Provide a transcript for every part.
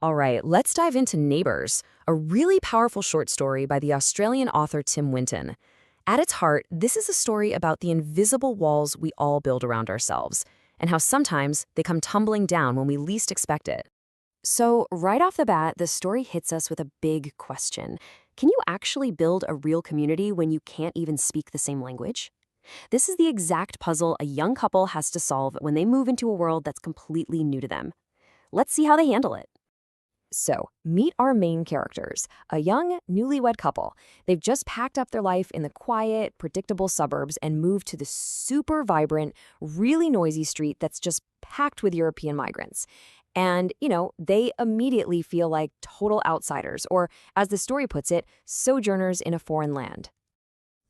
All right, let's dive into Neighbours, a really powerful short story by the Australian author Tim Winton. At its heart, this is a story about the invisible walls we all build around ourselves, and how sometimes they come tumbling down when we least expect it. So, right off the bat, the story hits us with a big question. Can you actually build a real community when you can't even speak the same language? This is the exact puzzle a young couple has to solve when they move into a world that's completely new to them. Let's see how they handle it. So, meet our main characters, a young, newlywed couple. They've just packed up their life in the quiet, predictable suburbs and moved to the super vibrant, really noisy street that's just packed with European migrants. And, they immediately feel like total outsiders, or as the story puts it, sojourners in a foreign land.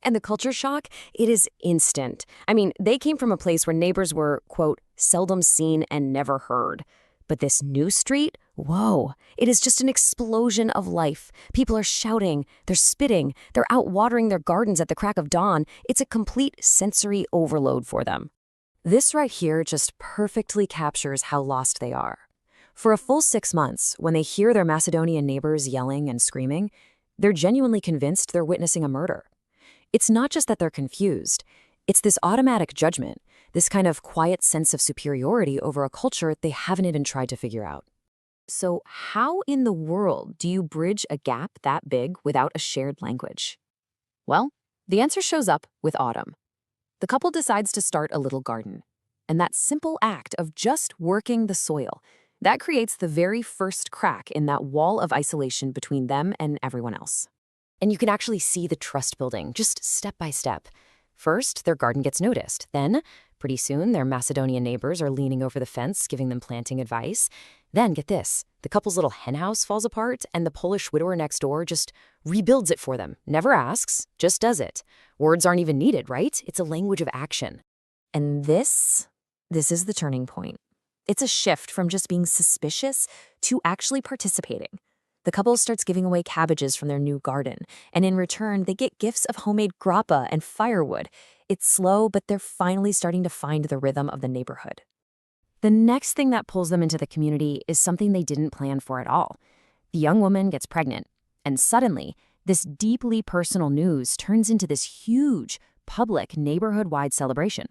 And the culture shock, it is instant. I mean, they came from a place where neighbors were, quote, seldom seen and never heard. But this new street, whoa, it is just an explosion of life. People are shouting, they're spitting, they're out watering their gardens at the crack of dawn. It's a complete sensory overload for them. This right here just perfectly captures how lost they are. For a full 6 months, when they hear their Macedonian neighbors yelling and screaming, they're genuinely convinced they're witnessing a murder. It's not just that they're confused. It's this automatic judgment, this kind of quiet sense of superiority over a culture they haven't even tried to figure out. So how in the world do you bridge a gap that big without a shared language? Well, the answer shows up with autumn. The couple decides to start a little garden. And that simple act of just working the soil, that creates the very first crack in that wall of isolation between them and everyone else. And you can actually see the trust building, just step by step. First, their garden gets noticed. Then, pretty soon, their Macedonian neighbors are leaning over the fence, giving them planting advice. Then, get this, the couple's little henhouse falls apart, and the Polish widower next door just rebuilds it for them. Never asks, just does it. Words aren't even needed, right? It's a language of action. And this is the turning point. It's a shift from just being suspicious to actually participating. The couple starts giving away cabbages from their new garden, and in return, they get gifts of homemade grappa and firewood. It's slow, but they're finally starting to find the rhythm of the neighborhood. The next thing that pulls them into the community is something they didn't plan for at all. The young woman gets pregnant, and suddenly, this deeply personal news turns into this huge, public, neighborhood-wide celebration.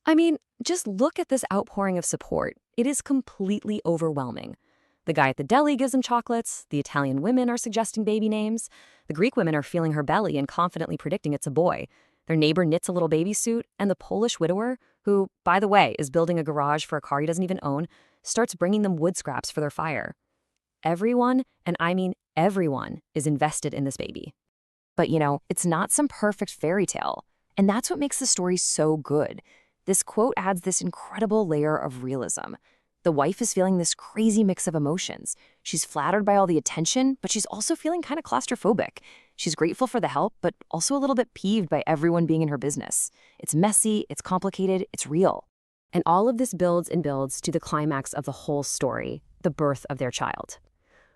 I mean, just look at this outpouring of support. It is completely overwhelming. The guy at the deli gives them chocolates, the Italian women are suggesting baby names, the Greek women are feeling her belly and confidently predicting it's a boy, their neighbor knits a little baby suit, and the Polish widower, who, by the way, is building a garage for a car he doesn't even own, starts bringing them wood scraps for their fire. Everyone, and I mean everyone, is invested in this baby. But it's not some perfect fairy tale, and that's what makes the story so good. This quote adds this incredible layer of realism. The wife is feeling this crazy mix of emotions. She's flattered by all the attention, but she's also feeling kind of claustrophobic. She's grateful for the help, but also a little bit peeved by everyone being in her business. It's messy, it's complicated, it's real. And all of this builds and builds to the climax of the whole story, the birth of their child.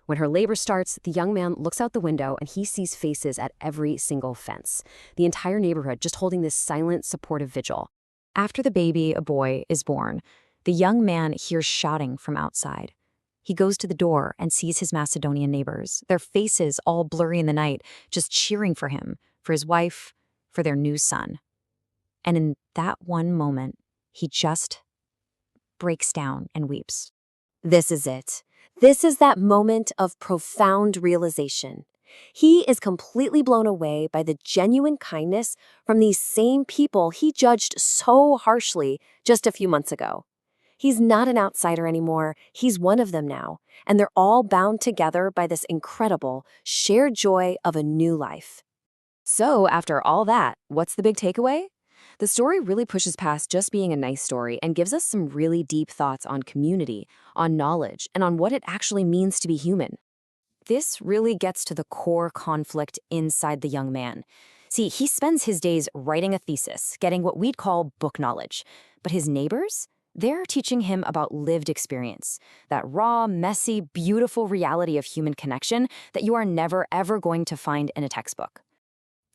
When her labor starts, the young man looks out the window and he sees faces at every single fence. The entire neighborhood just holding this silent, supportive vigil. After the baby, a boy, is born, the young man hears shouting from outside. He goes to the door and sees his Macedonian neighbors, their faces all blurry in the night, just cheering for him, for his wife, for their new son. And in that one moment, he just breaks down and weeps. This is it. This is that moment of profound realization. He is completely blown away by the genuine kindness from these same people he judged so harshly just a few months ago. He's not an outsider anymore, he's one of them now, and they're all bound together by this incredible, shared joy of a new life. So, after all that, what's the big takeaway? The story really pushes past just being a nice story and gives us some really deep thoughts on community, on knowledge, and on what it actually means to be human. This really gets to the core conflict inside the young man. See, he spends his days writing a thesis, getting what we'd call book knowledge, but his neighbors? They're teaching him about lived experience, that raw, messy, beautiful reality of human connection that you are never, ever going to find in a textbook.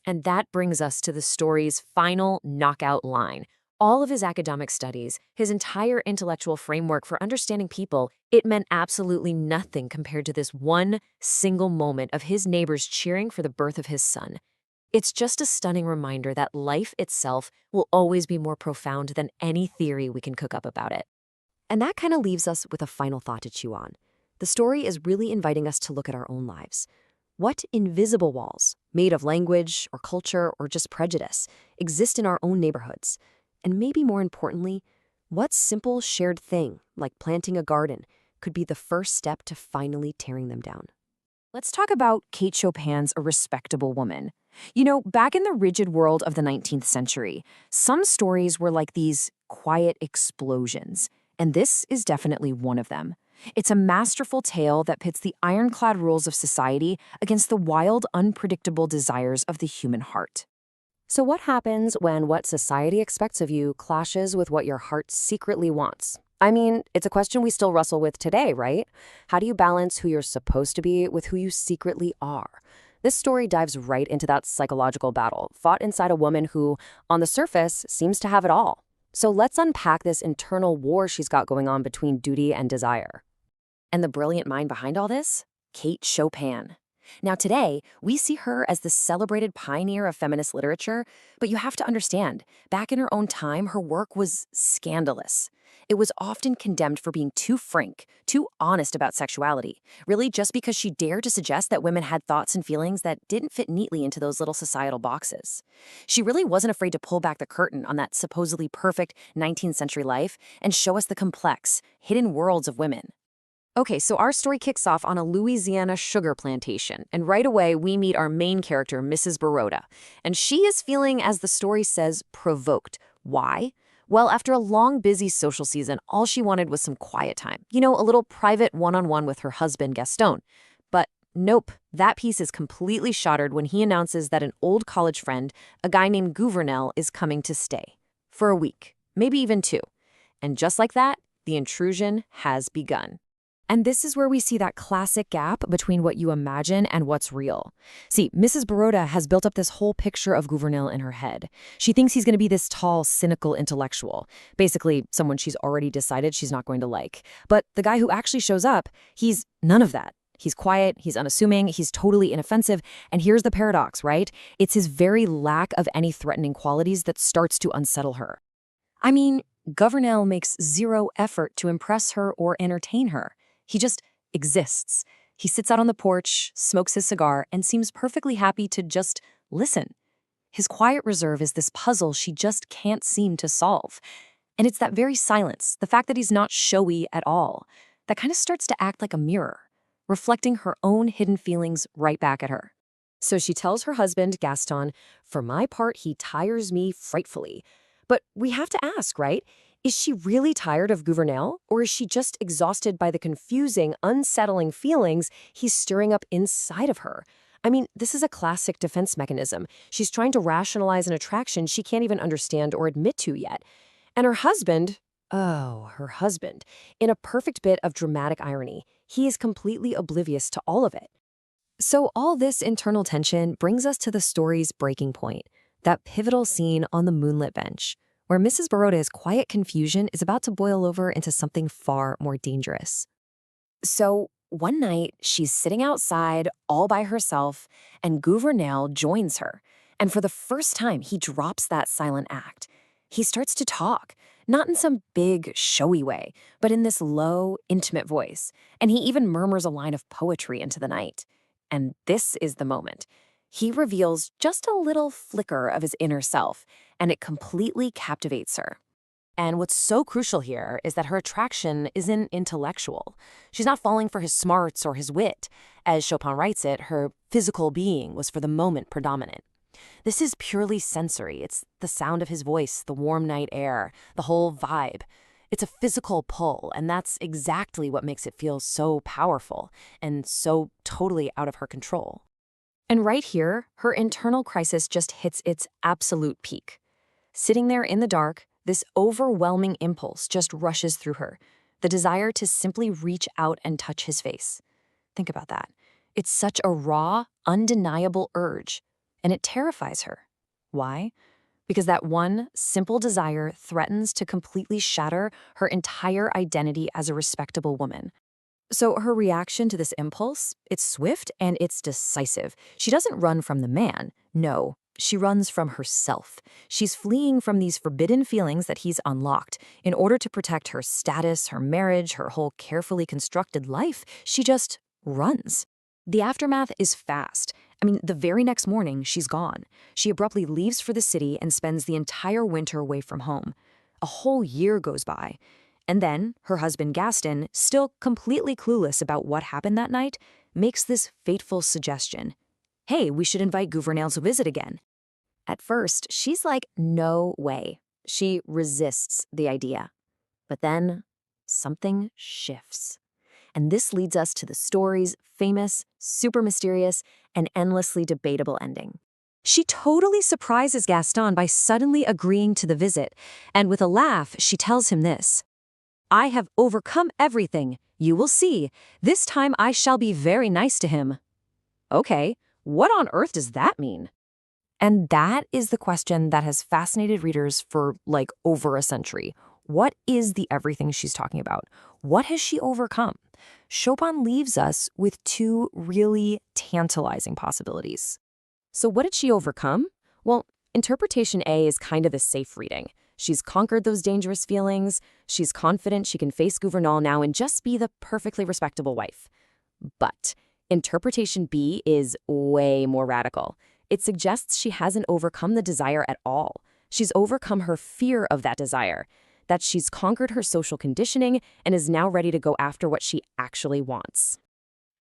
And that brings us to the story's final knockout line. All of his academic studies, his entire intellectual framework for understanding people, it meant absolutely nothing compared to this one single moment of his neighbors cheering for the birth of his son. It's just a stunning reminder that life itself will always be more profound than any theory we can cook up about it. And that kind of leaves us with a final thought to chew on. The story is really inviting us to look at our own lives. What invisible walls, made of language or culture or just prejudice, exist in our own neighborhoods? And maybe more importantly, what simple shared thing, like planting a garden, could be the first step to finally tearing them down? Let's talk about Kate Chopin's A Respectable Woman. You know, back in the rigid world of the 19th century, some stories were like these quiet explosions, and this is definitely one of them. It's a masterful tale that pits the ironclad rules of society against the wild, unpredictable desires of the human heart. So what happens when what society expects of you clashes with what your heart secretly wants? I mean, it's a question we still wrestle with today, right? How do you balance who you're supposed to be with who you secretly are? This story dives right into that psychological battle, fought inside a woman who, on the surface, seems to have it all. So let's unpack this internal war she's got going on between duty and desire. And the brilliant mind behind all this? Kate Chopin. Now today, we see her as the celebrated pioneer of feminist literature, but you have to understand, back in her own time, her work was scandalous. It was often condemned for being too frank, too honest about sexuality, really just because she dared to suggest that women had thoughts and feelings that didn't fit neatly into those little societal boxes. She really wasn't afraid to pull back the curtain on that supposedly perfect 19th century life and show us the complex, hidden worlds of women. Okay, so our story kicks off on a Louisiana sugar plantation, and right away we meet our main character, Mrs. Baroda. And she is feeling, as the story says, provoked. Why? Well, after a long, busy social season, all she wanted was some quiet time. You know, a little private one-on-one with her husband, Gaston. But nope, that piece is completely shattered when he announces that an old college friend, a guy named Gouvernail, is coming to stay. For a week, maybe even 2. And just like that, the intrusion has begun. And this is where we see that classic gap between what you imagine and what's real. See, Mrs. Baroda has built up this whole picture of Gouvernail in her head. She thinks he's going to be this tall, cynical intellectual, basically someone she's already decided she's not going to like. But the guy who actually shows up, he's none of that. He's quiet, he's unassuming, he's totally inoffensive, and here's the paradox, right? It's his very lack of any threatening qualities that starts to unsettle her. I mean, Gouvernail makes zero effort to impress her or entertain her. He just exists. He sits out on the porch, smokes his cigar, and seems perfectly happy to just listen. His quiet reserve is this puzzle she just can't seem to solve. And it's that very silence, the fact that he's not showy at all, that kind of starts to act like a mirror, reflecting her own hidden feelings right back at her. So she tells her husband, Gaston, "For my part, he tires me frightfully." But we have to ask, right? Is she really tired of Gouvernail, or is she just exhausted by the confusing, unsettling feelings he's stirring up inside of her? I mean, this is a classic defense mechanism. She's trying to rationalize an attraction she can't even understand or admit to yet. And her husband, in a perfect bit of dramatic irony, he is completely oblivious to all of it. So all this internal tension brings us to the story's breaking point, that pivotal scene on the moonlit bench, where Mrs. Baroda's quiet confusion is about to boil over into something far more dangerous. So one night, she's sitting outside all by herself, and Gouvernail joins her. And for the first time, he drops that silent act. He starts to talk, not in some big, showy way, but in this low, intimate voice. And he even murmurs a line of poetry into the night. And this is the moment. He reveals just a little flicker of his inner self, and it completely captivates her. And what's so crucial here is that her attraction isn't intellectual. She's not falling for his smarts or his wit. As Chopin writes it, her physical being was for the moment predominant. This is purely sensory. It's the sound of his voice, the warm night air, the whole vibe. It's a physical pull, and that's exactly what makes it feel so powerful and so totally out of her control. And right here, her internal crisis just hits its absolute peak. Sitting there in the dark, this overwhelming impulse just rushes through her, the desire to simply reach out and touch his face. Think about that. It's such a raw, undeniable urge, and it terrifies her. Why? Because that one simple desire threatens to completely shatter her entire identity as a respectable woman. So her reaction to this impulse, it's swift and it's decisive. She doesn't run from the man. No, she runs from herself. She's fleeing from these forbidden feelings that he's unlocked. In order to protect her status, her marriage, her whole carefully constructed life, she just runs. The aftermath is fast. I mean, the very next morning, she's gone. She abruptly leaves for the city and spends the entire winter away from home. A whole year goes by. And then, her husband Gaston, still completely clueless about what happened that night, makes this fateful suggestion. Hey, we should invite Gouvernail to visit again. At first, she's like, no way. She resists the idea. But then, something shifts. And this leads us to the story's famous, super mysterious, and endlessly debatable ending. She totally surprises Gaston by suddenly agreeing to the visit, and with a laugh, she tells him this. I have overcome everything. You will see. This time I shall be very nice to him. Okay, what on earth does that mean? And that is the question that has fascinated readers for like over a century. What is the everything she's talking about? What has she overcome? Chopin leaves us with two really tantalizing possibilities. So what did she overcome? Well, interpretation A is kind of the safe reading. She's conquered those dangerous feelings. She's confident she can face Gouvernail now and just be the perfectly respectable wife. But interpretation B is way more radical. It suggests she hasn't overcome the desire at all. She's overcome her fear of that desire, that she's conquered her social conditioning and is now ready to go after what she actually wants.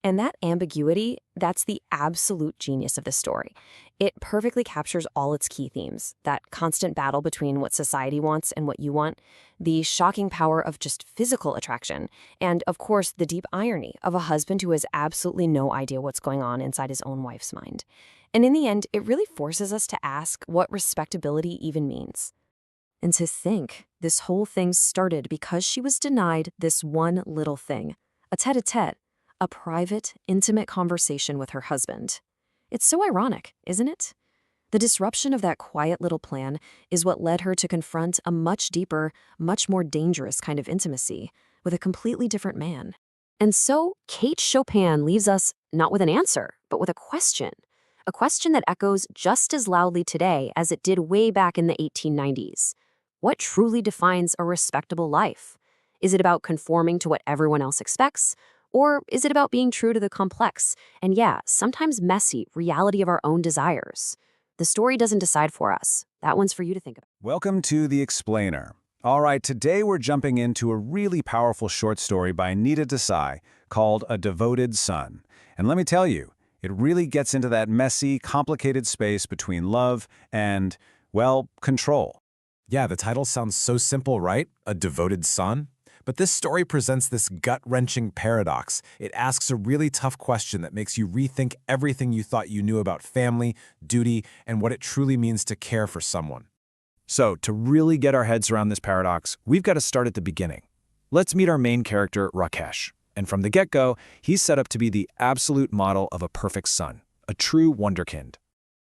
And that ambiguity, that's the absolute genius of the story. It perfectly captures all its key themes, that constant battle between what society wants and what you want, the shocking power of just physical attraction, and, of course, the deep irony of a husband who has absolutely no idea what's going on inside his own wife's mind. And in the end, it really forces us to ask what respectability even means. And to think, this whole thing started because she was denied this one little thing, a tête-à-tête, a private, intimate conversation with her husband. It's so ironic, isn't it? The disruption of that quiet little plan is what led her to confront a much deeper, much more dangerous kind of intimacy with a completely different man. And so, Kate Chopin leaves us not with an answer, but with a question that echoes just as loudly today as it did way back in the 1890s. What truly defines a respectable life? Is it about conforming to what everyone else expects? Or is it about being true to the complex and, yeah, sometimes messy reality of our own desires? The story doesn't decide for us. That one's for you to think about. Welcome to The Explainer. All right, today we're jumping into a really powerful short story by Nita Desai called A Devoted Son. And let me tell you, it really gets into that messy, complicated space between love and, well, control. Yeah, the title sounds so simple, right? A devoted son? But this story presents this gut-wrenching paradox. It asks a really tough question that makes you rethink everything you thought you knew about family, duty, and what it truly means to care for someone. So, to really get our heads around this paradox, we've got to start at the beginning. Let's meet our main character, Rakesh. And from the get-go, he's set up to be the absolute model of a perfect son, a true wonderkind.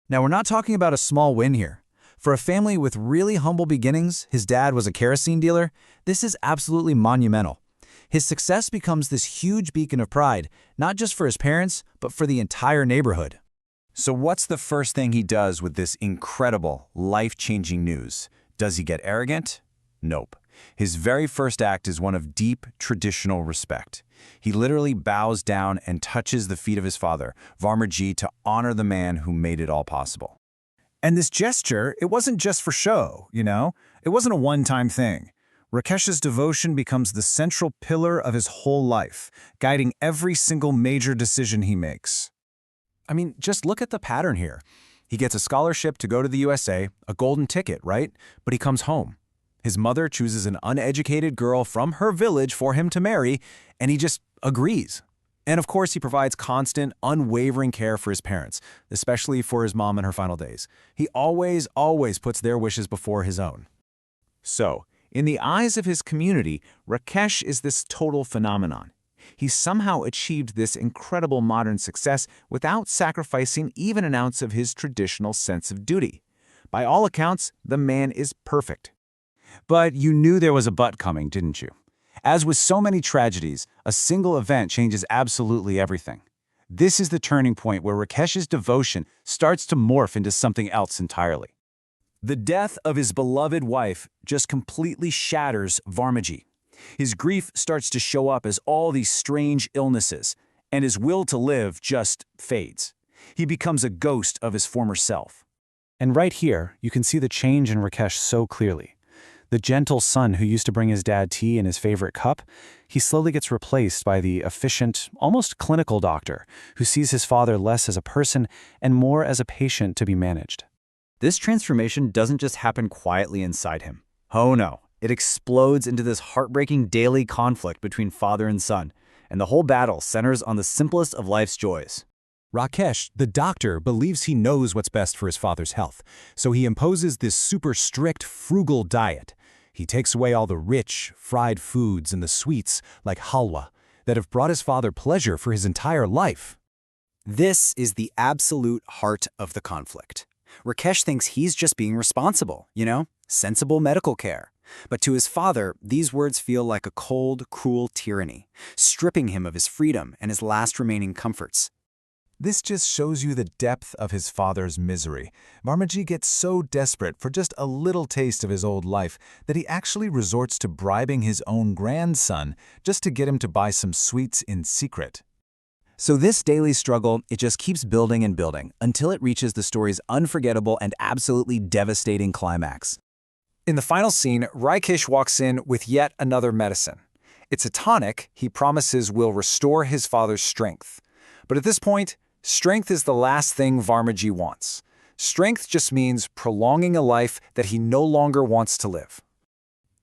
Now, we're not talking about a small win here. For a family with really humble beginnings, his dad was a kerosene dealer, this is absolutely monumental. His success becomes this huge beacon of pride, not just for his parents, but for the entire neighborhood. So what's the first thing he does with this incredible, life-changing news? Does he get arrogant? Nope. His very first act is one of deep, traditional respect. He literally bows down and touches the feet of his father, Varmaji, to honor the man who made it all possible. And this gesture, it wasn't just for show, you know? It wasn't a one-time thing. Rakesh's devotion becomes the central pillar of his whole life, guiding every single major decision he makes. I mean, just look at the pattern here. He gets a scholarship to go to the USA, a golden ticket, right? But he comes home. His mother chooses an uneducated girl from her village for him to marry, and he just agrees. And of course, he provides constant, unwavering care for his parents, especially for his mom in her final days. He always puts their wishes before his own. So, in the eyes of his community, Rakesh is this total phenomenon. He somehow achieved this incredible modern success without sacrificing even an ounce of his traditional sense of duty. By all accounts, the man is perfect. But you knew there was a but coming, didn't you? As with so many tragedies, a single event changes absolutely everything. This is the turning point where Rakesh's devotion starts to morph into something else entirely. The death of his beloved wife just completely shatters Varmaji. His grief starts to show up as all these strange illnesses, and his will to live just fades. He becomes a ghost of his former self. And right here, you can see the change in Rakesh so clearly. The gentle son who used to bring his dad tea in his favorite cup, he slowly gets replaced by the efficient, almost clinical doctor who sees his father less as a person and more as a patient to be managed. This transformation doesn't just happen quietly inside him. Oh no, it explodes into this heartbreaking daily conflict between father and son, and the whole battle centers on the simplest of life's joys. Rakesh, the doctor, believes he knows what's best for his father's health, so he imposes this super strict, frugal diet. He takes away all the rich, fried foods and the sweets, like halwa, that have brought his father pleasure for his entire life. This is the absolute heart of the conflict. Rakesh thinks he's just being responsible, sensible medical care. But to his father, these words feel like a cold, cruel tyranny, stripping him of his freedom and his last remaining comforts. This just shows you the depth of his father's misery. Varmaji gets so desperate for just a little taste of his old life that he actually resorts to bribing his own grandson just to get him to buy some sweets in secret. So this daily struggle, it just keeps building and building until it reaches the story's unforgettable and absolutely devastating climax. In the final scene, Rakesh walks in with yet another medicine. It's a tonic he promises will restore his father's strength. But at this point, strength is the last thing Varmaji wants. Strength just means prolonging a life that he no longer wants to live.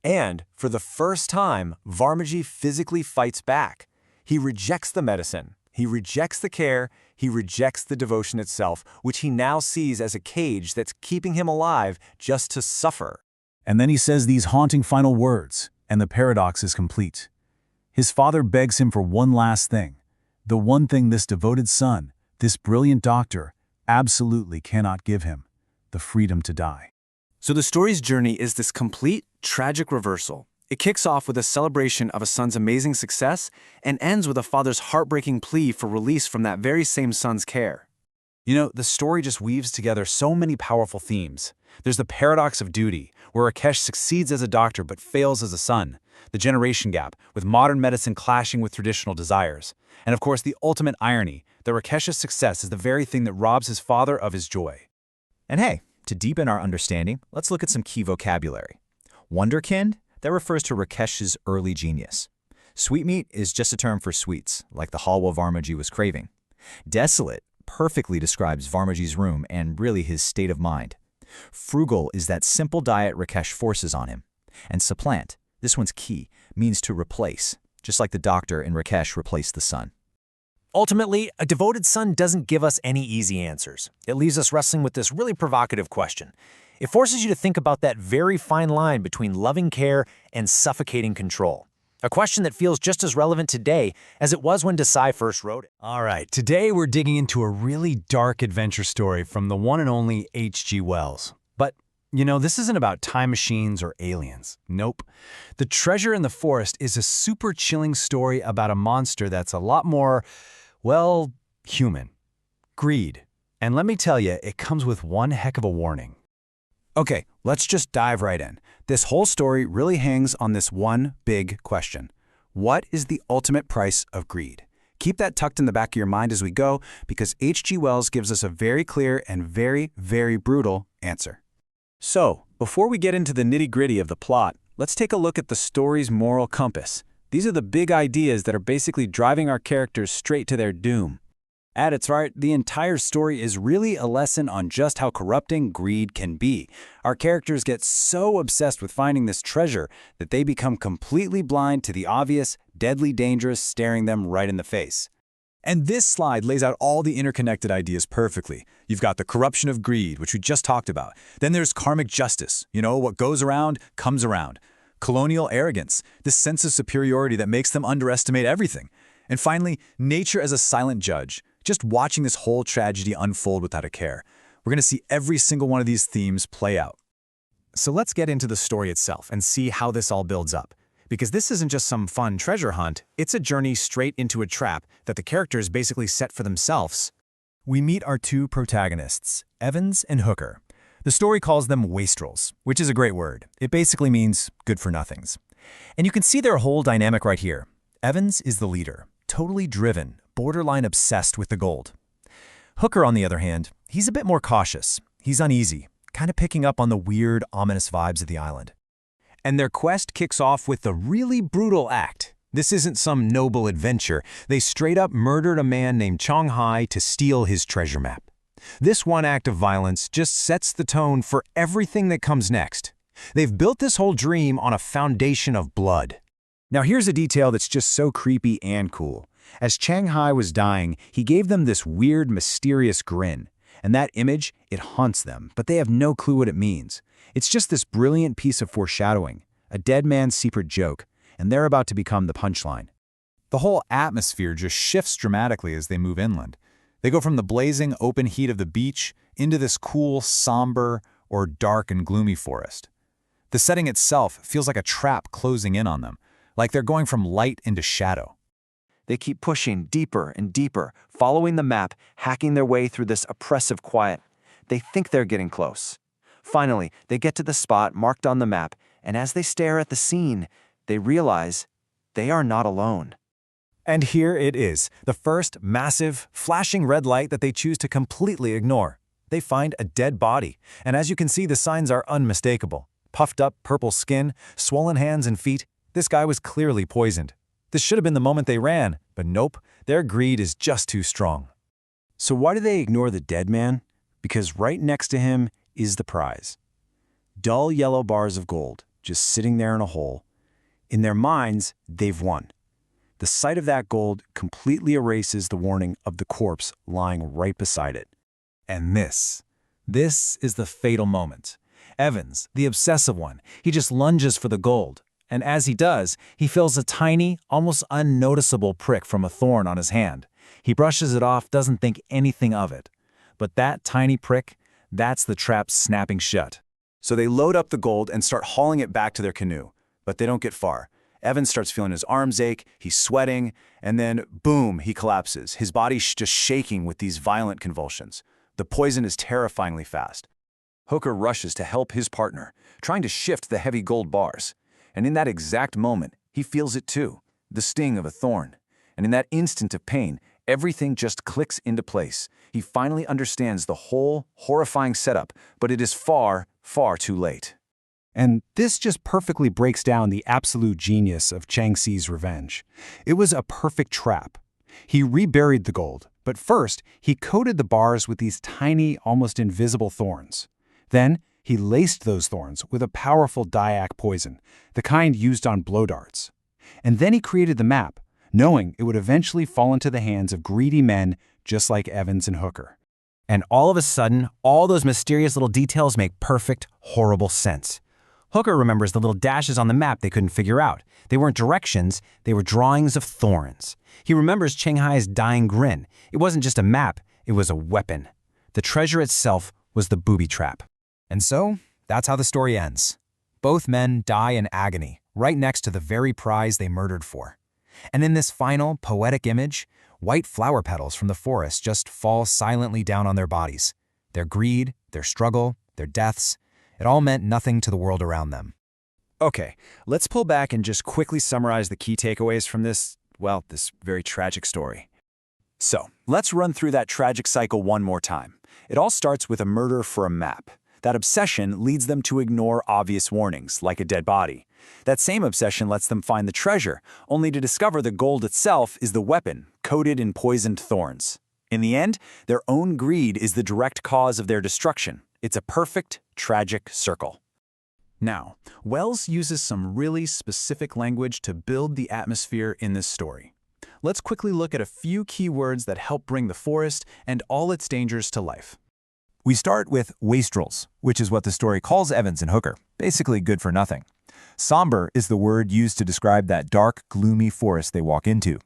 And for the first time, Varmaji physically fights back. He rejects the medicine. He rejects the care. He rejects the devotion itself, which he now sees as a cage that's keeping him alive just to suffer. And then he says these haunting final words, and the paradox is complete. His father begs him for one last thing, the one thing this devoted son, this brilliant doctor, absolutely cannot give him, the freedom to die. So the story's journey is this complete, tragic reversal. It kicks off with a celebration of a son's amazing success and ends with a father's heartbreaking plea for release from that very same son's care. You know, the story just weaves together so many powerful themes. There's the paradox of duty, where Rakesh succeeds as a doctor but fails as a son. The generation gap, with modern medicine clashing with traditional desires. And of course, the ultimate irony, that Rakesh's success is the very thing that robs his father of his joy. And hey, to deepen our understanding, let's look at some key vocabulary. Wonderkind, that refers to Rakesh's early genius. Sweetmeat is just a term for sweets, like the halwa Varmaji was craving. Desolate perfectly describes Varmaji's room and really his state of mind. Frugal is that simple diet Rakesh forces on him. And supplant, this one's key, means to replace, just like the doctor and Rakesh replaced the son. Ultimately, a devoted son doesn't give us any easy answers. It leaves us wrestling with this really provocative question. It forces you to think about that very fine line between loving care and suffocating control. A question that feels just as relevant today as it was when Desai first wrote it. All right, today we're digging into a really dark adventure story from the one and only H.G. Wells. But, this isn't about time machines or aliens. Nope. The Treasure in the Forest is a super chilling story about a monster that's a lot more, well, human. Greed. And let me tell you, it comes with one heck of a warning. Okay, let's just dive right in. This whole story really hangs on this one big question. What is the ultimate price of greed? Keep that tucked in the back of your mind as we go, because H.G. Wells gives us a very clear and very, very brutal answer. So, before we get into the nitty-gritty of the plot, let's take a look at the story's moral compass. These are the big ideas that are basically driving our characters straight to their doom. At its heart, the entire story is really a lesson on just how corrupting greed can be. Our characters get so obsessed with finding this treasure that they become completely blind to the obvious, deadly dangers staring them right in the face. And this slide lays out all the interconnected ideas perfectly. You've got the corruption of greed, which we just talked about. Then there's karmic justice. What goes around comes around. Colonial arrogance, this sense of superiority that makes them underestimate everything. And finally, nature as a silent judge, just watching this whole tragedy unfold without a care. We're going to see every single one of these themes play out. So let's get into the story itself and see how this all builds up. Because this isn't just some fun treasure hunt, it's a journey straight into a trap that the characters basically set for themselves. We meet our two protagonists, Evans and Hooker. The story calls them wastrels, which is a great word. It basically means good-for-nothings. And you can see their whole dynamic right here. Evans is the leader, totally driven, borderline obsessed with the gold. Hooker, on the other hand, he's a bit more cautious. He's uneasy, kind of picking up on the weird, ominous vibes of the island. And their quest kicks off with a really brutal act. This isn't some noble adventure. They straight up murdered a man named Chong Hai to steal his treasure map. This one act of violence just sets the tone for everything that comes next. They've built this whole dream on a foundation of blood. Now here's a detail that's just so creepy and cool. As Chang Hai was dying, he gave them this weird, mysterious grin. And that image, it haunts them, but they have no clue what it means. It's just this brilliant piece of foreshadowing, a dead man's secret joke, and they're about to become the punchline. The whole atmosphere just shifts dramatically as they move inland. They go from the blazing open heat of the beach into this cool, somber, or dark and gloomy forest. The setting itself feels like a trap closing in on them, like they're going from light into shadow. They keep pushing deeper and deeper, following the map, hacking their way through this oppressive quiet. They think they're getting close. Finally, they get to the spot marked on the map, and as they stare at the scene, they realize they are not alone. And here it is, the first massive, flashing red light that they choose to completely ignore. They find a dead body, and as you can see, the signs are unmistakable. Puffed up purple skin, swollen hands and feet. This guy was clearly poisoned. This should have been the moment they ran, but nope, their greed is just too strong. So why do they ignore the dead man? Because right next to him is the prize. Dull yellow bars of gold, just sitting there in a hole. In their minds, they've won. The sight of that gold completely erases the warning of the corpse lying right beside it. And this is the fatal moment. Evans, the obsessive one, he just lunges for the gold. And as he does, he feels a tiny, almost unnoticeable prick from a thorn on his hand. He brushes it off, doesn't think anything of it. But that tiny prick, that's the trap snapping shut. So they load up the gold and start hauling it back to their canoe. But they don't get far. Evans starts feeling his arms ache, he's sweating, and then, boom, he collapses, his body just shaking with these violent convulsions. The poison is terrifyingly fast. Hooker rushes to help his partner, trying to shift the heavy gold bars. And in that exact moment, he feels it too, the sting of a thorn. And in that instant of pain, everything just clicks into place. He finally understands the whole horrifying setup, but it is far, far too late. And this just perfectly breaks down the absolute genius of Chang Xi's revenge. It was a perfect trap. He reburied the gold, but first, he coated the bars with these tiny, almost invisible thorns. Then, he laced those thorns with a powerful diac poison, the kind used on blow darts. And then he created the map, knowing it would eventually fall into the hands of greedy men just like Evans and Hooker. And all of a sudden, all those mysterious little details make perfect, horrible sense. Hooker remembers the little dashes on the map they couldn't figure out. They weren't directions, they were drawings of thorns. He remembers Chang Hai's dying grin. It wasn't just a map, it was a weapon. The treasure itself was the booby trap. And so, that's how the story ends. Both men die in agony, right next to the very prize they murdered for. And in this final, poetic image, white flower petals from the forest just fall silently down on their bodies. Their greed, their struggle, their deaths, it all meant nothing to the world around them. Okay, let's pull back and just quickly summarize the key takeaways from this very tragic story. So, let's run through that tragic cycle one more time. It all starts with a murder for a map. That obsession leads them to ignore obvious warnings, like a dead body. That same obsession lets them find the treasure, only to discover the gold itself is the weapon, coated in poisoned thorns. In the end, their own greed is the direct cause of their destruction. It's a perfect, tragic circle. Now, Wells uses some really specific language to build the atmosphere in this story. Let's quickly look at a few key words that help bring the forest and all its dangers to life. We start with wastrels, which is what the story calls Evans and Hooker, basically good for nothing. Somber is the word used to describe that dark, gloomy forest they walk into.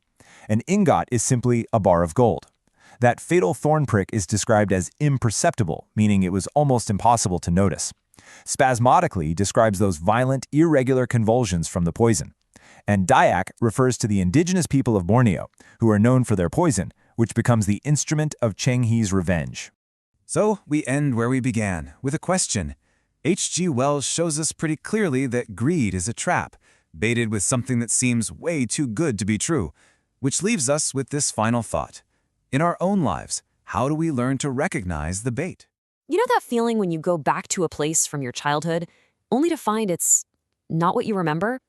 An ingot is simply a bar of gold. That fatal thorn prick is described as imperceptible, meaning it was almost impossible to notice. Spasmodically describes those violent, irregular convulsions from the poison. And Dayak refers to the indigenous people of Borneo, who are known for their poison, which becomes the instrument of Cheng He's revenge. So we end where we began, with a question. H.G. Wells shows us pretty clearly that greed is a trap, baited with something that seems way too good to be true, which leaves us with this final thought. In our own lives, how do we learn to recognize the bait? You know that feeling when you go back to a place from your childhood, only to find it's not what you remember?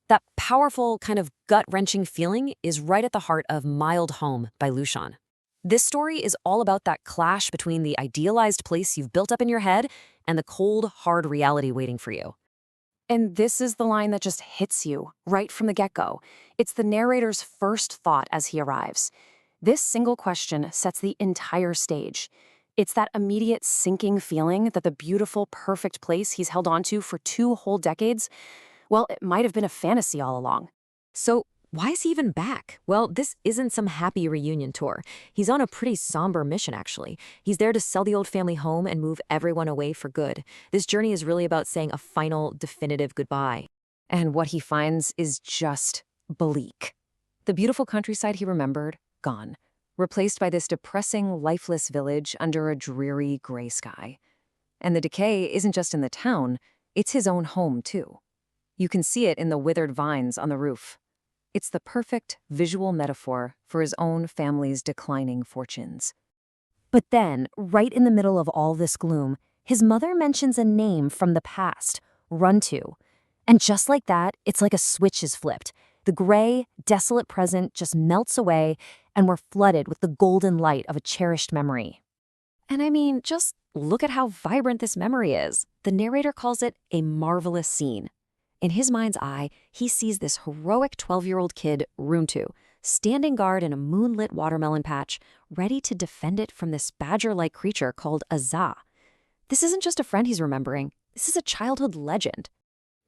That powerful, kind of gut-wrenching feeling is right at the heart of Mild Home by Lushan. This story is all about that clash between the idealized place you've built up in your head and the cold, hard reality waiting for you. And this is the line that just hits you right from the get-go. It's the narrator's first thought as he arrives. This single question sets the entire stage. It's that immediate sinking feeling that the beautiful, perfect place he's held onto for 2 whole decades, well, it might have been a fantasy all along. So why is he even back? Well, this isn't some happy reunion tour. He's on a pretty somber mission, actually. He's there to sell the old family home and move everyone away for good. This journey is really about saying a final, definitive goodbye. And what he finds is just bleak. The beautiful countryside he remembered, gone. Replaced by this depressing, lifeless village under a dreary gray sky. And the decay isn't just in the town, it's his own home, too. You can see it in the withered vines on the roof. It's the perfect visual metaphor for his own family's declining fortunes. But then, right in the middle of all this gloom, his mother mentions a name from the past, Runtu. And just like that, it's like a switch is flipped. The gray, desolate present just melts away, and we're flooded with the golden light of a cherished memory. And I mean, just look at how vibrant this memory is. The narrator calls it a marvelous scene. In his mind's eye, he sees this heroic 12-year-old kid, Runtu, standing guard in a moonlit watermelon patch, ready to defend it from this badger-like creature called Azah. This isn't just a friend he's remembering. This is a childhood legend.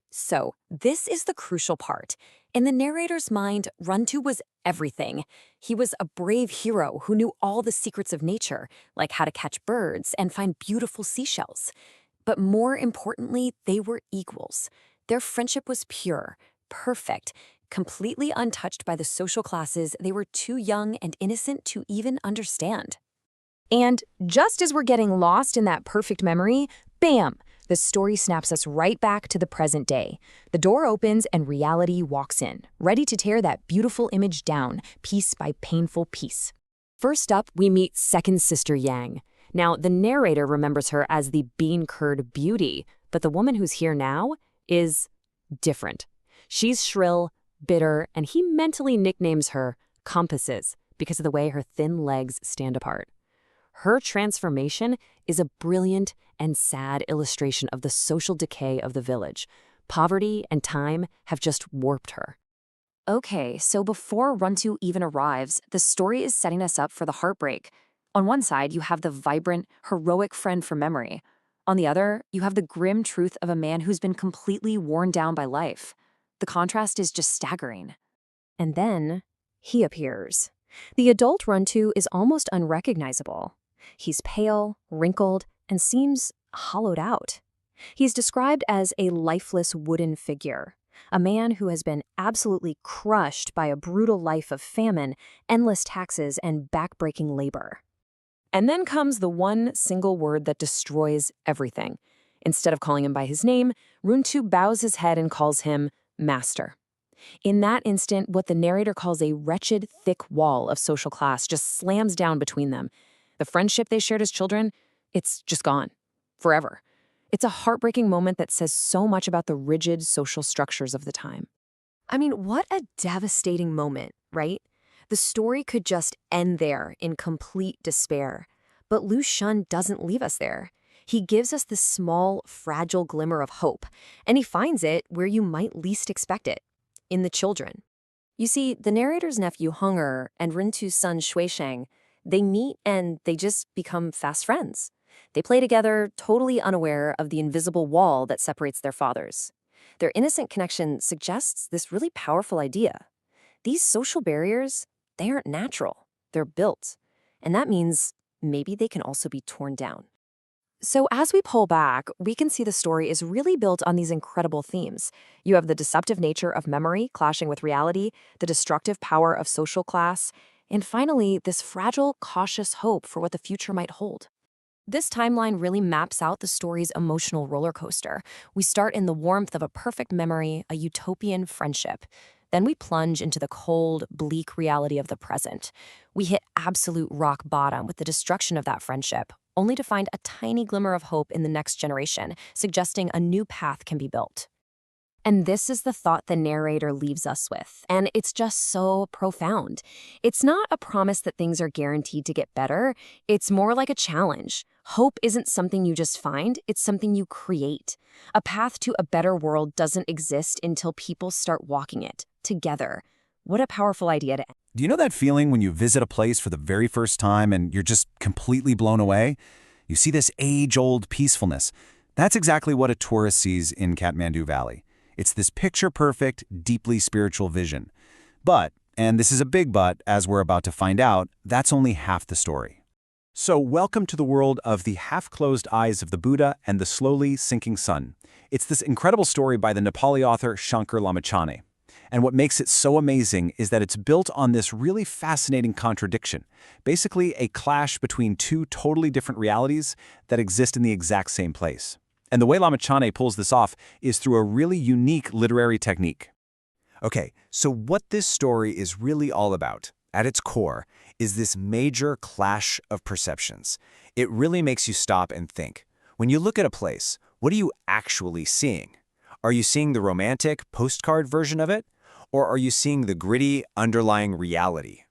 So, this is the crucial part. In the narrator's mind, Runtu was everything. He was a brave hero who knew all the secrets of nature, like how to catch birds and find beautiful seashells. But more importantly, they were equals. Their friendship was pure, perfect, completely untouched by the social classes they were too young and innocent to even understand. And just as we're getting lost in that perfect memory, bam! The story snaps us right back to the present day. The door opens and reality walks in, ready to tear that beautiful image down, piece by painful piece. First up, we meet second sister Yang. Now, the narrator remembers her as the bean-curd beauty, but the woman who's here now is different. She's shrill, bitter, and he mentally nicknames her Compasses because of the way her thin legs stand apart. Her transformation is a brilliant and sad illustration of the social decay of the village. Poverty and time have just warped her. Okay, so before Runtu even arrives, the story is setting us up for the heartbreak. On one side, you have the vibrant, heroic friend from memory. On the other, you have the grim truth of a man who's been completely worn down by life. The contrast is just staggering. And then, he appears. The adult Runtu is almost unrecognizable. He's pale, wrinkled, and seems hollowed out. He's described as a lifeless wooden figure, a man who has been absolutely crushed by a brutal life of famine, endless taxes, and backbreaking labor. And then comes the one single word that destroys everything. Instead of calling him by his name, Runtu bows his head and calls him Master. In that instant, what the narrator calls a wretched, thick wall of social class just slams down between them. The friendship they shared as children, it's just gone. Forever. It's a heartbreaking moment that says so much about the rigid social structures of the time. I mean, what a devastating moment, right? The story could just end there in complete despair. But Lu Xun doesn't leave us there. He gives us this small, fragile glimmer of hope, and he finds it where you might least expect it, in the children. You see, the narrator's nephew Hunger and Rintu's son Shuisheng, they meet and they just become fast friends. They play together, totally unaware of the invisible wall that separates their fathers. Their innocent connection suggests this really powerful idea. These social barriers, they aren't natural. They're built. And that means maybe they can also be torn down. So as we pull back, we can see the story is really built on these incredible themes. You have the deceptive nature of memory clashing with reality, the destructive power of social class, and finally, this fragile, cautious hope for what the future might hold. This timeline really maps out the story's emotional roller coaster. We start in the warmth of a perfect memory, a utopian friendship. Then we plunge into the cold, bleak reality of the present. We hit absolute rock bottom with the destruction of that friendship, only to find a tiny glimmer of hope in the next generation, suggesting a new path can be built. And this is the thought the narrator leaves us with, and it's just so profound. It's not a promise that things are guaranteed to get better, it's more like a challenge. Hope isn't something you just find, it's something you create. A path to a better world doesn't exist until people start walking it, together. What a powerful idea to end. Do you know that feeling when you visit a place for the very first time and you're just completely blown away? You see this age-old peacefulness. That's exactly what a tourist sees in Kathmandu Valley. It's this picture-perfect, deeply spiritual vision. But, and this is a big but, as we're about to find out, that's only half the story. So welcome to the world of the half-closed eyes of the Buddha and the slowly sinking sun. It's this incredible story by the Nepali author Shankar Lamachane. And what makes it so amazing is that it's built on this really fascinating contradiction, basically a clash between two totally different realities that exist in the exact same place. And the way Lamachane pulls this off is through a really unique literary technique. Okay, so what this story is really all about, at its core, is this major clash of perceptions. It really makes you stop and think. When you look at a place, what are you actually seeing? Are you seeing the romantic, postcard version of it? Or are you seeing the gritty, underlying reality?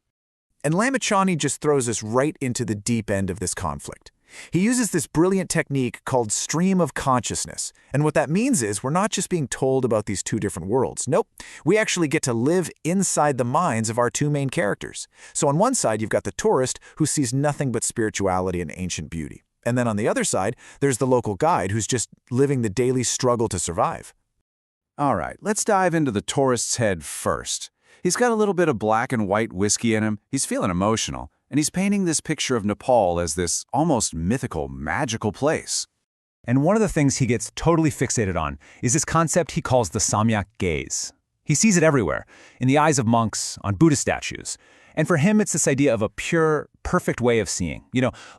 And Lamachane just throws us right into the deep end of this conflict. He uses this brilliant technique called stream of consciousness. And what that means is we're not just being told about these two different worlds. Nope, we actually get to live inside the minds of our two main characters. So on one side, you've got the tourist who sees nothing but spirituality and ancient beauty. And then on the other side, there's the local guide who's just living the daily struggle to survive. All right, let's dive into the tourist's head first. He's got a little bit of black and white whiskey in him, he's feeling emotional, and he's painting this picture of Nepal as this almost mythical, magical place. And one of the things he gets totally fixated on is this concept he calls the Samyak gaze. He sees it everywhere, in the eyes of monks, on Buddha statues. And for him, it's this idea of a pure, perfect way of seeing,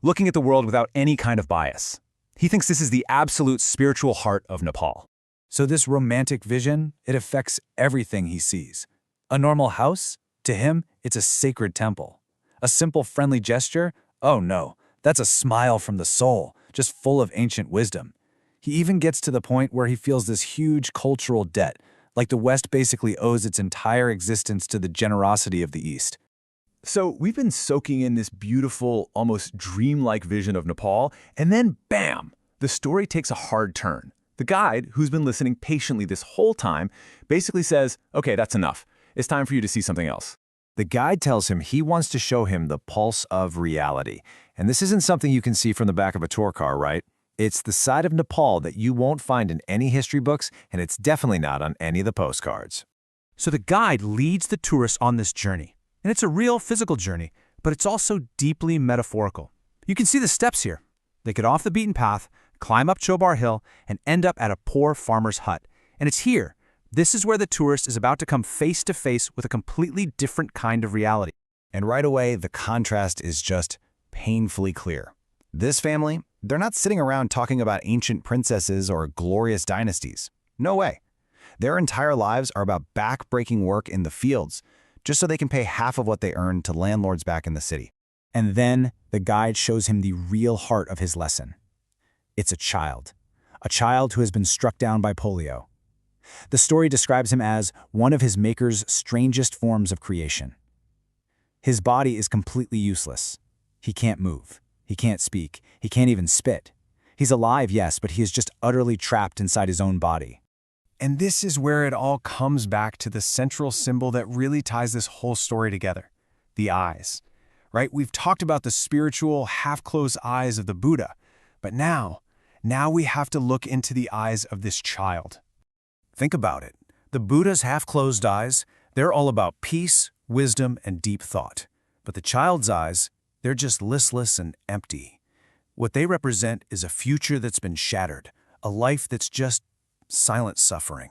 looking at the world without any kind of bias. He thinks this is the absolute spiritual heart of Nepal. So this romantic vision, it affects everything he sees. A normal house? To him, it's a sacred temple. A simple friendly gesture? Oh no, that's a smile from the soul, just full of ancient wisdom. He even gets to the point where he feels this huge cultural debt, like the West basically owes its entire existence to the generosity of the East. So we've been soaking in this beautiful, almost dreamlike vision of Nepal, and then bam, the story takes a hard turn. The guide, who's been listening patiently this whole time, basically says, okay, that's enough. It's time for you to see something else. The guide tells him he wants to show him the pulse of reality. And this isn't something you can see from the back of a tour car, right? It's the side of Nepal that you won't find in any history books, and it's definitely not on any of the postcards. So the guide leads the tourists on this journey. And it's a real physical journey, but it's also deeply metaphorical. You can see the steps here. They get off the beaten path, climb up Chobar Hill, and end up at a poor farmer's hut. And it's here. This is where the tourist is about to come face to face with a completely different kind of reality. And right away, the contrast is just painfully clear. This family, they're not sitting around talking about ancient princesses or glorious dynasties. No way. Their entire lives are about back-breaking work in the fields, just so they can pay half of what they earn to landlords back in the city. And then the guide shows him the real heart of his lesson. It's a child who has been struck down by polio. The story describes him as one of his maker's strangest forms of creation. His body is completely useless. He can't move. He can't speak. He can't even spit. He's alive, yes, but he is just utterly trapped inside his own body. And this is where it all comes back to the central symbol that really ties this whole story together, the eyes. Right? We've talked about the spiritual, half-closed eyes of the Buddha, but now we have to look into the eyes of this child. Think about it. The Buddha's half-closed eyes, they're all about peace, wisdom, and deep thought. But the child's eyes, They're just listless and empty. What they represent is a future that's been shattered, a life that's just silent suffering.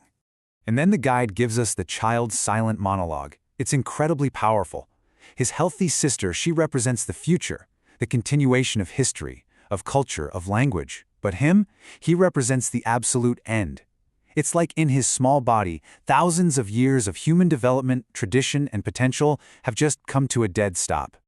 And then the guide gives us the child's silent monologue. It's incredibly powerful. His healthy sister, she represents the future, the continuation of history, of culture, of language. But him, he represents the absolute end. It's like in his small body, thousands of years of human development, tradition, and potential have just come to a dead stop.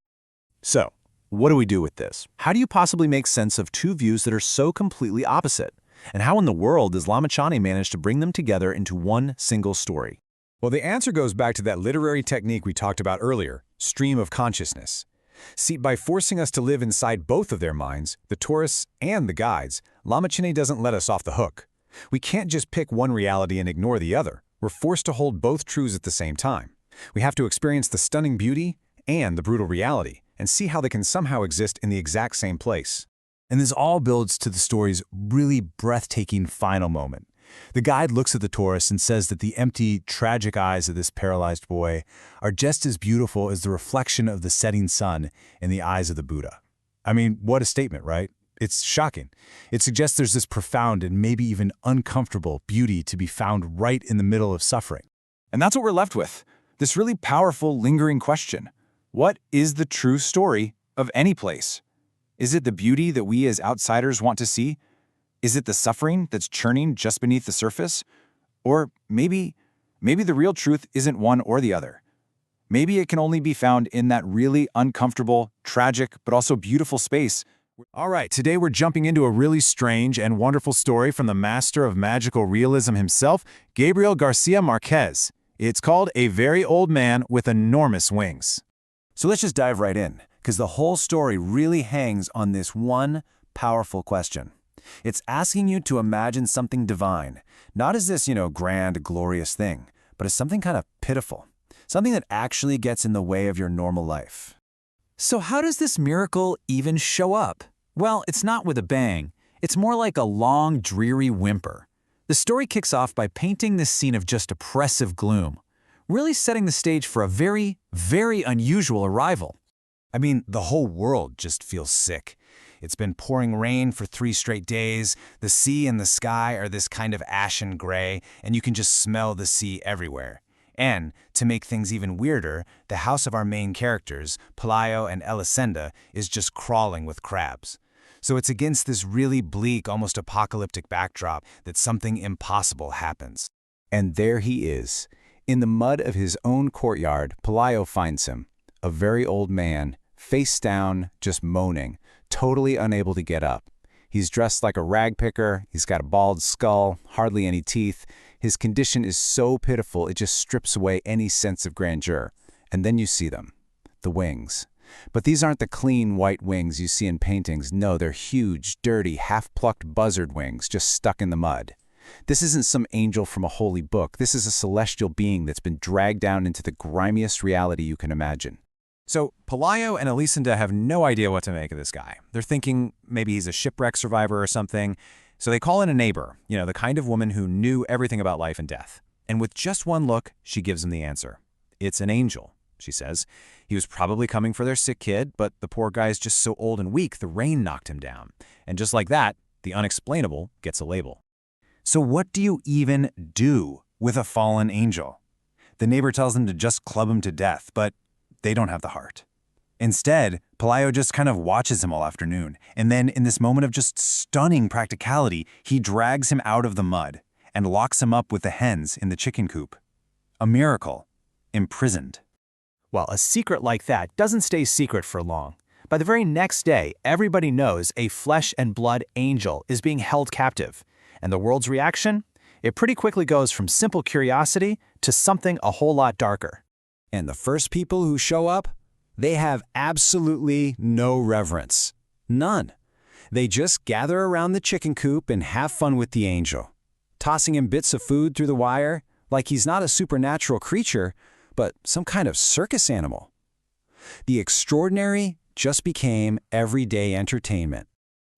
So, what do we do with this? How do you possibly make sense of two views that are so completely opposite? And how in the world does Lamachani manage to bring them together into one single story? Well, the answer goes back to that literary technique we talked about earlier, stream of consciousness. See, by forcing us to live inside both of their minds, the tourists and the guides, Lamachani doesn't let us off the hook. We can't just pick one reality and ignore the other. We're forced to hold both truths at the same time. We have to experience the stunning beauty and the brutal reality, and see how they can somehow exist in the exact same place. And this all builds to the story's really breathtaking final moment. The guide looks at the tourist and says that the empty, tragic eyes of this paralyzed boy are just as beautiful as the reflection of the setting sun in the eyes of the Buddha. I mean, what a statement, right? It's shocking. It suggests there's this profound and maybe even uncomfortable beauty to be found right in the middle of suffering. And that's what we're left with, this really powerful, lingering question. What is the true story of any place? Is it the beauty that we as outsiders want to see? Is it the suffering that's churning just beneath the surface? Or maybe the real truth isn't one or the other. Maybe it can only be found in that really uncomfortable, tragic, but also beautiful space. All right, today we're jumping into a really strange and wonderful story from the master of magical realism himself, Gabriel Garcia Marquez. It's called A Very Old Man with Enormous Wings. So let's just dive right in, because the whole story really hangs on this one powerful question. It's asking you to imagine something divine, not as this, grand, glorious thing, but as something kind of pitiful, something that actually gets in the way of your normal life. So how does this miracle even show up? Well, it's not with a bang. It's more like a long, dreary whimper. The story kicks off by painting this scene of just oppressive gloom, really setting the stage for a very, very unusual arrival. I mean, the whole world just feels sick. It's been pouring rain for 3 straight days. The sea and the sky are this kind of ashen gray, and you can just smell the sea everywhere. And, to make things even weirder, the house of our main characters, Pelayo and Elisenda, is just crawling with crabs. So it's against this really bleak, almost apocalyptic backdrop that something impossible happens. And there he is. In the mud of his own courtyard, Pelayo finds him, a very old man, face down, just moaning, totally unable to get up. He's dressed like a rag picker, he's got a bald skull, hardly any teeth. His condition is so pitiful it just strips away any sense of grandeur. And then you see them, the wings. But these aren't the clean white wings you see in paintings. No, they're huge, dirty, half-plucked buzzard wings just stuck in the mud. This isn't some angel from a holy book. This is a celestial being that's been dragged down into the grimiest reality you can imagine. So, Pelayo and Elisenda have no idea what to make of this guy. They're thinking maybe he's a shipwreck survivor or something. So they call in a neighbor, the kind of woman who knew everything about life and death. And with just one look, she gives them the answer. It's an angel, she says. He was probably coming for their sick kid, but the poor guy is just so old and weak, the rain knocked him down. And just like that, the unexplainable gets a label. So what do you even do with a fallen angel? The neighbor tells them to just club him to death, but they don't have the heart. Instead, Pelayo just kind of watches him all afternoon, and then in this moment of just stunning practicality, he drags him out of the mud and locks him up with the hens in the chicken coop. A miracle. Imprisoned. Well, a secret like that doesn't stay secret for long. By the very next day, everybody knows a flesh and blood angel is being held captive. And the world's reaction? It pretty quickly goes from simple curiosity to something a whole lot darker. And the first people who show up, they have absolutely no reverence. None. They just gather around the chicken coop and have fun with the angel, tossing him bits of food through the wire like he's not a supernatural creature, but some kind of circus animal. The extraordinary just became everyday entertainment.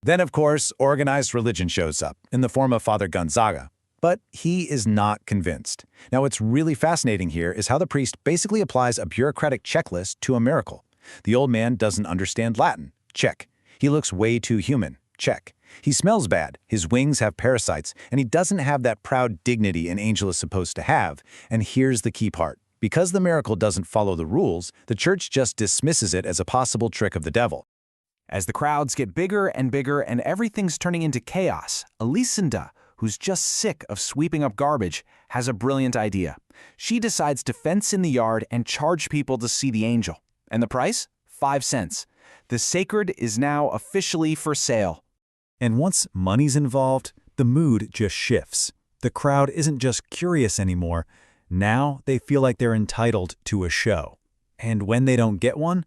Then, of course, organized religion shows up in the form of Father Gonzaga. But he is not convinced. Now, what's really fascinating here is how the priest basically applies a bureaucratic checklist to a miracle. The old man doesn't understand Latin. Check. He looks way too human. Check. He smells bad, his wings have parasites, and he doesn't have that proud dignity an angel is supposed to have. And here's the key part. Because the miracle doesn't follow the rules, the church just dismisses it as a possible trick of the devil. As the crowds get bigger and bigger and everything's turning into chaos, Elisinda, who's just sick of sweeping up garbage, has a brilliant idea. She decides to fence in the yard and charge people to see the angel. And the price? 5 cents. The sacred is now officially for sale. And once money's involved, the mood just shifts. The crowd isn't just curious anymore. Now they feel like they're entitled to a show. And when they don't get one,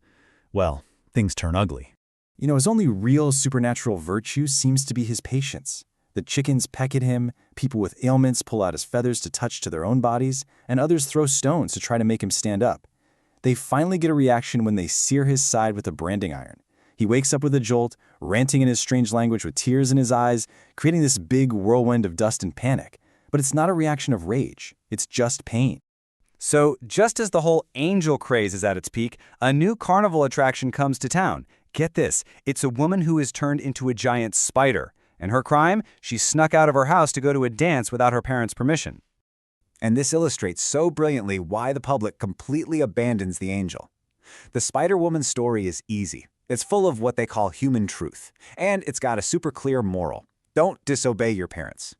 well, things turn ugly. You know, his only real supernatural virtue seems to be his patience. The chickens peck at him, people with ailments pull out his feathers to touch to their own bodies, and others throw stones to try to make him stand up. They finally get a reaction when they sear his side with a branding iron. He wakes up with a jolt, ranting in his strange language with tears in his eyes, creating this big whirlwind of dust and panic. But it's not a reaction of rage, it's just pain. So, just as the whole angel craze is at its peak, a new carnival attraction comes to town. Get this, it's a woman who is turned into a giant spider. And her crime? She snuck out of her house to go to a dance without her parents' permission. And this illustrates so brilliantly why the public completely abandons the angel. The Spider-Woman story is easy. It's full of what they call human truth, and it's got a super clear moral. Don't disobey your parents.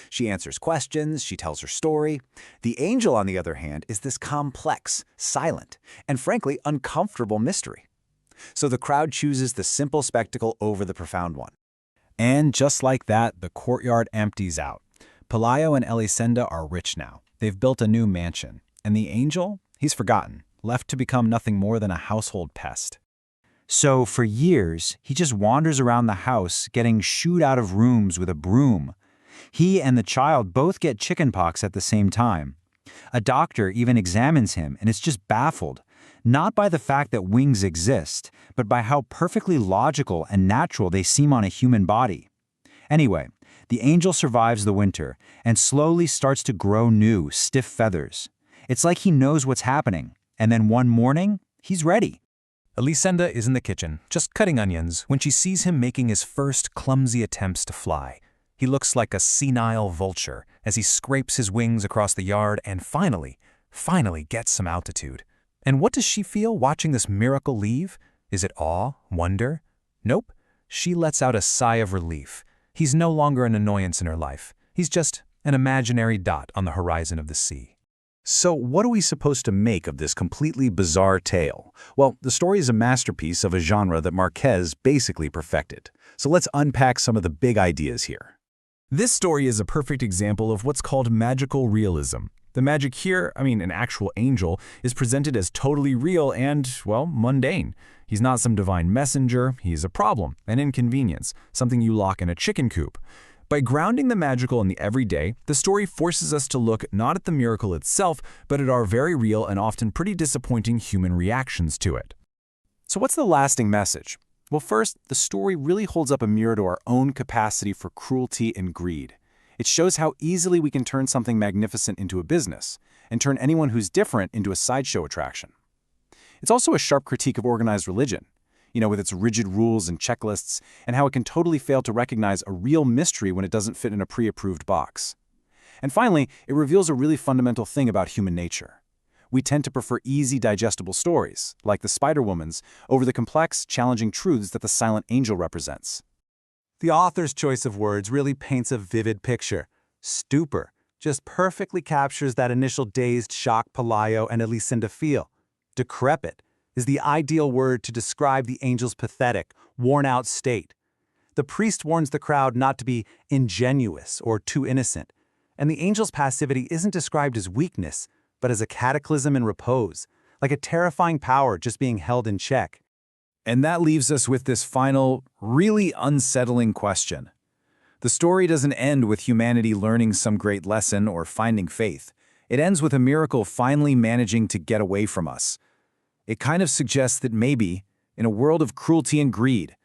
She answers questions, she tells her story. The angel, on the other hand, is this complex, silent, and frankly uncomfortable mystery. So the crowd chooses the simple spectacle over the profound one. And just like that, the courtyard empties out. Pelayo and Elisenda are rich now. They've built a new mansion. And the angel? He's forgotten, left to become nothing more than a household pest. So for years, he just wanders around the house, getting shooed out of rooms with a broom. He and the child both get chickenpox at the same time. A doctor even examines him and is just baffled, not by the fact that wings exist, but by how perfectly logical and natural they seem on a human body. Anyway, the angel survives the winter and slowly starts to grow new, stiff feathers. It's like he knows what's happening, and then one morning, he's ready. Elisenda is in the kitchen, just cutting onions, when she sees him making his first clumsy attempts to fly. He looks like a senile vulture as he scrapes his wings across the yard and finally gets some altitude. And what does she feel watching this miracle leave? Is it awe, wonder? Nope. She lets out a sigh of relief. He's no longer an annoyance in her life. He's just an imaginary dot on the horizon of the sea. So what are we supposed to make of this completely bizarre tale? Well, the story is a masterpiece of a genre that Marquez basically perfected. So let's unpack some of the big ideas here. This story is a perfect example of what's called magical realism. The magic here, an actual angel, is presented as totally real and, well, mundane. He's not some divine messenger, he's a problem, an inconvenience, something you lock in a chicken coop. By grounding the magical in the everyday, the story forces us to look not at the miracle itself, but at our very real and often pretty disappointing human reactions to it. So what's the lasting message? Well, first, the story really holds up a mirror to our own capacity for cruelty and greed. It shows how easily we can turn something magnificent into a business, and turn anyone who's different into a sideshow attraction. It's also a sharp critique of organized religion, with its rigid rules and checklists, and how it can totally fail to recognize a real mystery when it doesn't fit in a pre-approved box. And finally, it reveals a really fundamental thing about human nature. We tend to prefer easy, digestible stories, like the Spider-Woman's, over the complex, challenging truths that the silent angel represents. The author's choice of words really paints a vivid picture. Stupor just perfectly captures that initial dazed shock Pelayo and Elisenda feel. Decrepit is the ideal word to describe the angel's pathetic, worn-out state. The priest warns the crowd not to be ingenuous or too innocent, and the angel's passivity isn't described as weakness, but as a cataclysm in repose, like a terrifying power just being held in check. And that leaves us with this final, really unsettling question. The story doesn't end with humanity learning some great lesson or finding faith. It ends with a miracle finally managing to get away from us. It kind of suggests that maybe, in a world of cruelty and greed,